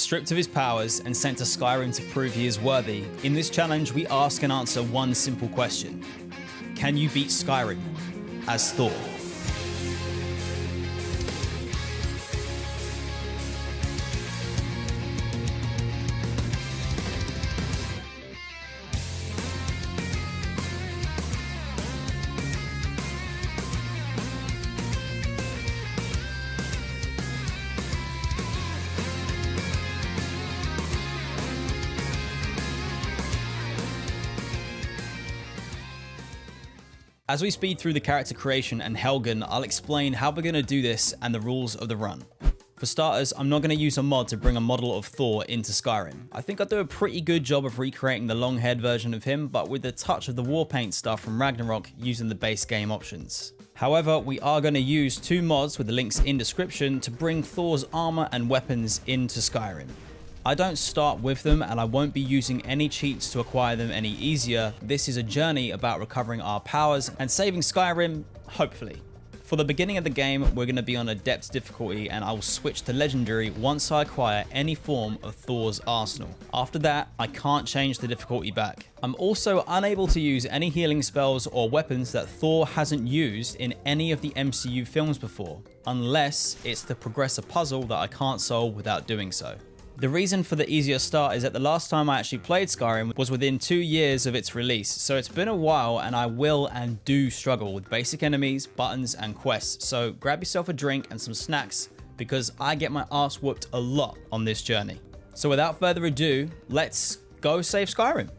stripped of his powers and sent to Skyrim to prove he is worthy. In this challenge, we ask and answer one simple question. Can you beat Skyrim as Thor? As we speed through the character creation and Helgen, I'll explain how we're going to do this and the rules of the run. For starters, I'm not going to use a mod to bring a model of Thor into Skyrim. I think I'll do a pretty good job of recreating the long-haired version of him, but with a touch of the war paint stuff from Ragnarok using the base game options. However, we are going to use 2 mods with the links in description to bring Thor's armor and weapons into Skyrim. I don't start with them and I won't be using any cheats to acquire them any easier. This is a journey about recovering our powers and saving Skyrim, hopefully. For the beginning of the game, we're going to be on a depth difficulty and I will switch to legendary once I acquire any form of Thor's arsenal. After that, I can't change the difficulty back. I'm also unable to use any healing spells or weapons that Thor hasn't used in any of the MCU films before, unless it's to progress a puzzle that I can't solve without doing so. The reason for the easier start is that the last time I actually played Skyrim was within 2 years of its release, so it's been a while and I will and do struggle with basic enemies, buttons and quests, so grab yourself a drink and some snacks because I get my ass whooped a lot on this journey. So without further ado, let's go save Skyrim.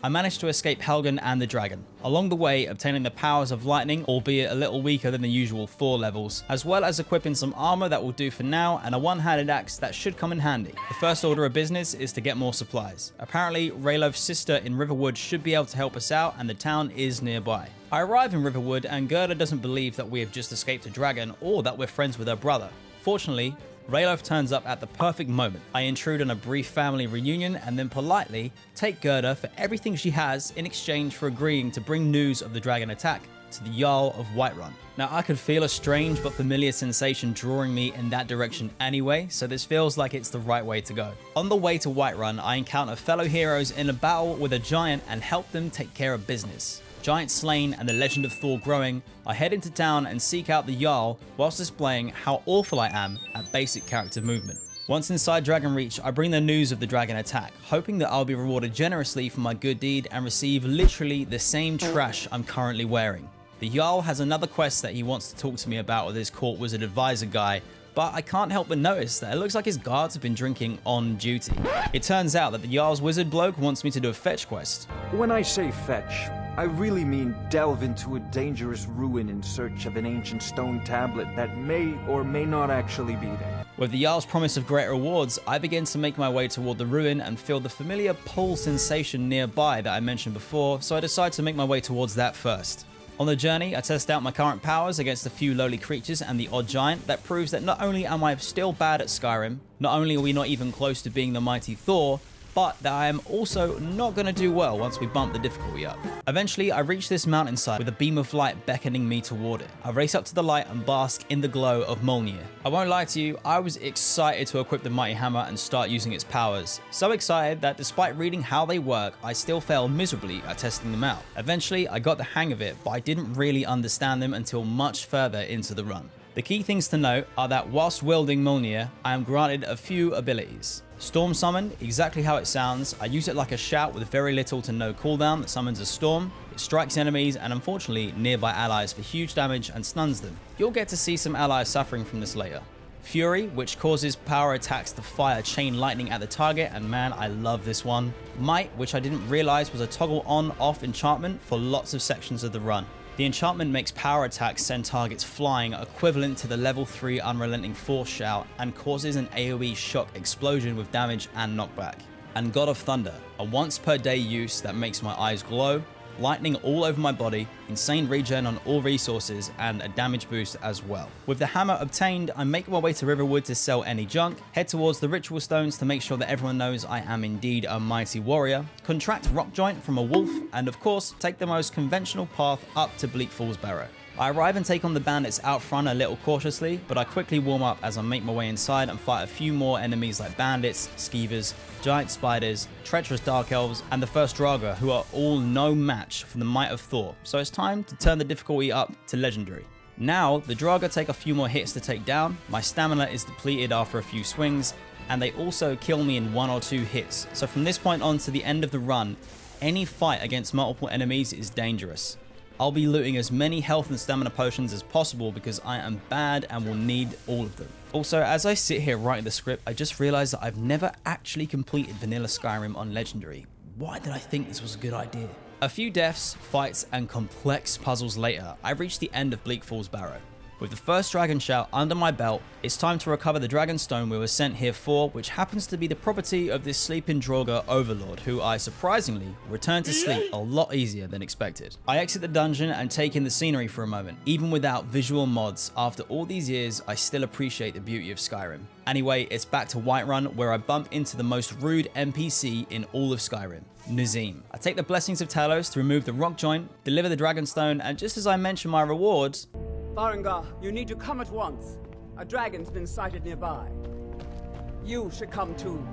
I managed to escape Helgen and the dragon, along the way obtaining the powers of lightning, albeit a little weaker than the usual Thor levels, as well as equipping some armor that will do for now and a one-handed axe that should come in handy. The first order of business is to get more supplies. Apparently, Raloph's sister in Riverwood should be able to help us out and the town is nearby. I arrive in Riverwood and Gerda doesn't believe that we have just escaped a dragon or that we're friends with her brother. Fortunately, Ralof turns up at the perfect moment. I intrude on a brief family reunion and then politely take Gerda for everything she has in exchange for agreeing to bring news of the dragon attack to the Jarl of Whiterun. Now I could feel a strange but familiar sensation drawing me in that direction anyway, so this feels like it's the right way to go. On the way to Whiterun, I encounter fellow heroes in a battle with a giant and help them take care of business. Giant slain and the legend of Thor growing, I head into town and seek out the Jarl whilst displaying how awful I am at basic character movement. Once inside Dragonreach, I bring the news of the dragon attack, hoping that I'll be rewarded generously for my good deed and receive literally the same trash I'm currently wearing. The Jarl has another quest that he wants to talk to me about with his court wizard advisor guy, but I can't help but notice that it looks like his guards have been drinking on duty. It turns out that the Jarl's wizard bloke wants me to do a fetch quest. When I say fetch, I really mean delve into a dangerous ruin in search of an ancient stone tablet that may or may not actually be there. With the Jarl's promise of great rewards, I begin to make my way toward the ruin and feel the familiar pull sensation nearby that I mentioned before, so I decide to make my way towards that first. On the journey, I test out my current powers against a few lowly creatures and the odd giant that proves that not only am I still bad at Skyrim, not only are we not even close to being the mighty Thor, but that I am also not going to do well once we bump the difficulty up. Eventually, I reach this mountainside with a beam of light beckoning me toward it. I race up to the light and bask in the glow of Mjolnir. I won't lie to you, I was excited to equip the mighty hammer and start using its powers. So excited that despite reading how they work, I still failed miserably at testing them out. Eventually, I got the hang of it, but I didn't really understand them until much further into the run. The key things to note are that whilst wielding Mjolnir, I am granted a few abilities. Storm Summon, exactly how it sounds. I use it like a shout with very little to no cooldown that summons a storm. It strikes enemies and unfortunately nearby allies for huge damage and stuns them. You'll get to see some allies suffering from this later. Fury, which causes power attacks to fire chain lightning at the target, and man, I love this one. Might, which I didn't realize was a toggle on-off enchantment for lots of sections of the run. The enchantment makes power attacks send targets flying, equivalent to the level 3 unrelenting force shout, and causes an AoE shock explosion with damage and knockback. And God of Thunder, a once per day use that makes my eyes glow, lightning all over my body, insane regen on all resources, and a damage boost as well. With the hammer obtained, I make my way to Riverwood to sell any junk, head towards the ritual stones to make sure that everyone knows I am indeed a mighty warrior, contract rock joint from a wolf, and of course, take the most conventional path up to Bleak Falls Barrow. I arrive and take on the bandits out front a little cautiously, but I quickly warm up as I make my way inside and fight a few more enemies like bandits, skeevers, giant spiders, treacherous dark elves, and the first Draga, who are all no match for the might of Thor, so it's time to turn the difficulty up to legendary. Now, the Draga take a few more hits to take down, my stamina is depleted after a few swings, and they also kill me in 1 or 2 hits, so from this point on to the end of the run, any fight against multiple enemies is dangerous. I'll be looting as many health and stamina potions as possible because I am bad and will need all of them. Also, as I sit here writing the script, I just realized that I've never actually completed vanilla Skyrim on legendary. Why did I think this was a good idea? A few deaths, fights, and complex puzzles later, I reached the end of Bleak Falls Barrow. With the first dragon shout under my belt, it's time to recover the dragon stone we were sent here for, which happens to be the property of this sleeping Draugr overlord, who I surprisingly returned to sleep a lot easier than expected. I exit the dungeon and take in the scenery for a moment. Even without visual mods, after all these years, I still appreciate the beauty of Skyrim. Anyway, it's back to Whiterun, where I bump into the most rude NPC in all of Skyrim, Nazim. I take the blessings of Talos to remove the rock joint, deliver the dragon stone, and just as I mention my rewards, Farengar, you need to come at once. A dragon's been sighted nearby. You should come too.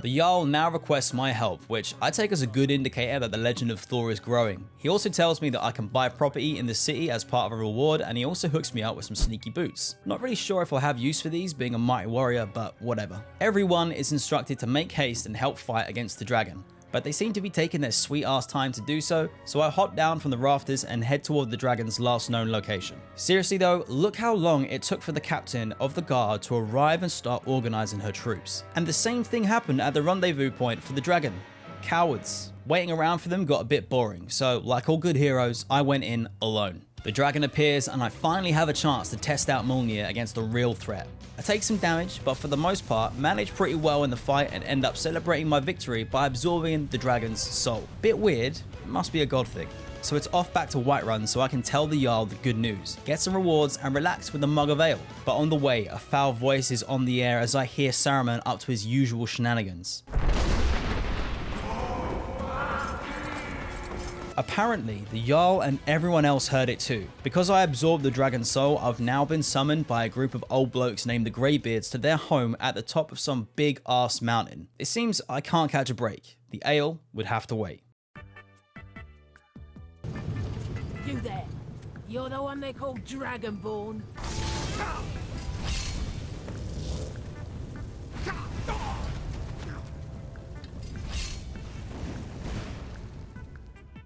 the Jarl now requests my help, which I take as a good indicator that the legend of Thor is growing. He also tells me that I can buy property in the city as part of a reward, and he also hooks me up with some sneaky boots. Not really sure if I'll have use for these being a mighty warrior, but whatever. Everyone is instructed to make haste and help fight against the dragon, but they seem to be taking their sweet ass time to do so, so I hop down from the rafters and head toward the dragon's last known location. Seriously though, look how long it took for the captain of the guard to arrive and start organizing her troops. And the same thing happened at the rendezvous point for the dragon. Cowards. Waiting around for them got a bit boring, so like all good heroes, I went in alone. The dragon appears and I finally have a chance to test out Mjolnir against a real threat. I take some damage, but for the most part, manage pretty well in the fight and end up celebrating my victory by absorbing the dragon's soul. Bit weird, it must be a god thing. So it's off back to Whiterun so I can tell the Jarl the good news, get some rewards and relax with a mug of ale. But on the way, a foul voice is on the air as I hear Saruman up to his usual shenanigans. Apparently, the Jarl and everyone else heard it too. Because I absorbed the dragon's soul, I've now been summoned by a group of old blokes named the Greybeards to their home at the top of some big ass mountain. It seems I can't catch a break. The ale would have to wait. You there. You're the one they call Dragonborn.